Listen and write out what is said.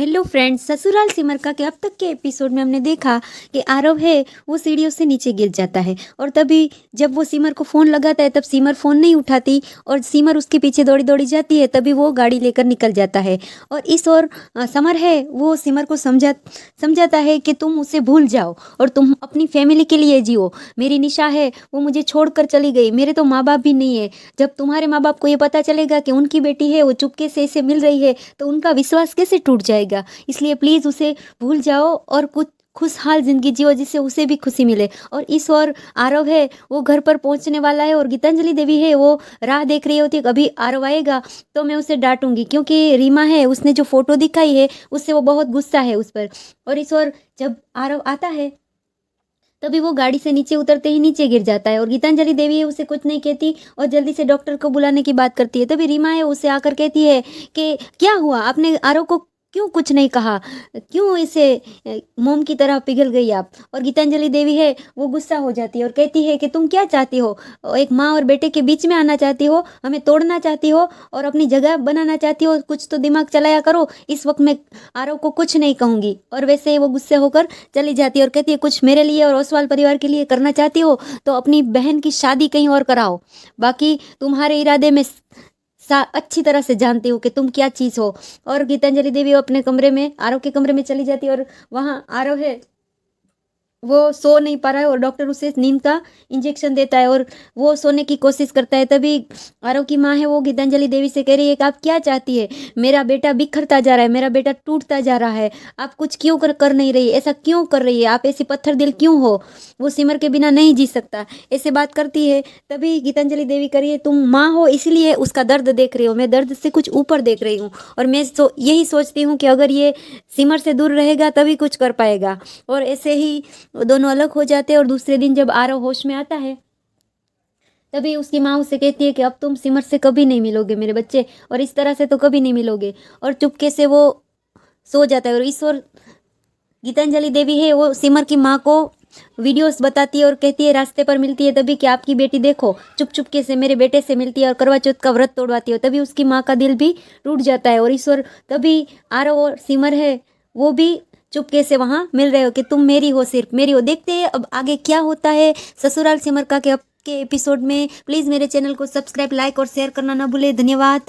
Hello friends, Sasural Simar का के अब तक के एपिसोड में हमने देखा कि आरव है वो सीढ़ियों से नीचे गिर जाता है और तभी जब वो सिमर को फ़ोन लगाता है तब सिमर फ़ोन नहीं उठाती और सिमर उसके पीछे दौड़ी दौड़ी जाती है। तभी वो गाड़ी लेकर निकल जाता है और इस ओर समर है वो सिमर को समझाता है कि तुम उसे भूल जाओ और तुम अपनी फैमिली के लिए जियो। मेरी निशा है वो मुझे छोड़कर चली गई, मेरे तो माँ बाप भी नहीं है। जब तुम्हारे माँ बाप को ये पता चलेगा कि उनकी बेटी है वो चुपके से इसे मिल रही है तो उनका विश्वास कैसे टूट जाएगा। इसलिए प्लीज़ उसे भूल जाओ और कुछ खुशहाल जिंदगी जियो जिससे उसे भी खुशी मिले। और इस ओर आरव है वो घर पर पहुंचने वाला है और गीतांजलि देवी है वो राह देख रही होती है कभी आरव आएगा तो मैं उसे डांटूंगी, क्योंकि रीमा है उसने जो फोटो दिखाई है उससे वो बहुत गुस्सा है उस पर। और इस ओर जब आरव आता है तभी वो गाड़ी से नीचे उतरते ही नीचे गिर जाता है और गीतांजलि देवी है उसे कुछ नहीं कहती और जल्दी से डॉक्टर को बुलाने की बात करती है। तभी रीमा है उसे आकर कहती है कि क्या हुआ, आपने आरव को क्यों कुछ नहीं कहा, क्यों इसे मोम की तरह पिघल गई आप। और गीतांजलि देवी है वो गुस्सा हो जाती है और कहती है कि तुम क्या चाहती हो, एक माँ और बेटे के बीच में आना चाहती हो, हमें तोड़ना चाहती हो और अपनी जगह बनाना चाहती हो, कुछ तो दिमाग चलाया करो। इस वक्त मैं आरव को कुछ नहीं कहूँगी। और वैसे ही वो गुस्से होकर चली जाती है और कहती है कुछ मेरे लिए और ओसवाल परिवार के लिए करना चाहती हो तो अपनी बहन की शादी कहीं और कराओ, बाकी तुम्हारे इरादे में अच्छी तरह से जानती हूँ कि तुम क्या चीज़ हो। और गीतांजलि देवी अपने कमरे में आरव के कमरे में चली जाती है और वहाँ आरव है वो सो नहीं पा रहा है और डॉक्टर उसे नींद का इंजेक्शन देता है और वो सोने की कोशिश करता है। तभी आरव की माँ है वो गीतांजलि देवी से कह रही है कि आप क्या चाहती है, मेरा बेटा बिखरता जा रहा है, मेरा बेटा टूटता जा रहा है, आप कुछ क्यों कर नहीं रही, ऐसा क्यों कर रही है, आप ऐसी पत्थर दिल क्यों हो, वो सिमर के बिना नहीं जी सकता, ऐसे बात करती है। तभी गीतांजलि देवी करिए तुम माँ हो इसलिए उसका दर्द देख रही हो, मैं दर्द से कुछ ऊपर देख रही हूँ और मैं यही सोचती हूँ कि अगर ये सिमर से दूर रहेगा तभी कुछ कर पाएगा। और ऐसे ही दोनों अलग हो जाते हैं। और दूसरे दिन जब आरव होश में आता है तभी उसकी माँ उससे कहती है कि अब तुम सिमर से कभी नहीं मिलोगे मेरे बच्चे, और इस तरह से तो कभी नहीं मिलोगे। और चुपके से वो सो जाता है। और इस ओर गीतांजलि देवी है वो सिमर की माँ को वीडियोस बताती है और कहती है रास्ते पर मिलती है तभी कि आपकी बेटी देखो चुप चुपके से मेरे बेटे से मिलती है और करवा चौथ का व्रत तोड़वाती है। तभी उसकी माँ का दिल भी टूट जाता है। और इस ओर तभी आरव और सिमर है वो भी चुपके से वहाँ मिल रहे हो कि तुम मेरी हो, सिर्फ मेरी हो। देखते हैं अब आगे क्या होता है ससुराल सिमर का के अब के एपिसोड में। प्लीज़ मेरे चैनल को सब्सक्राइब, लाइक और शेयर करना ना भूले। धन्यवाद।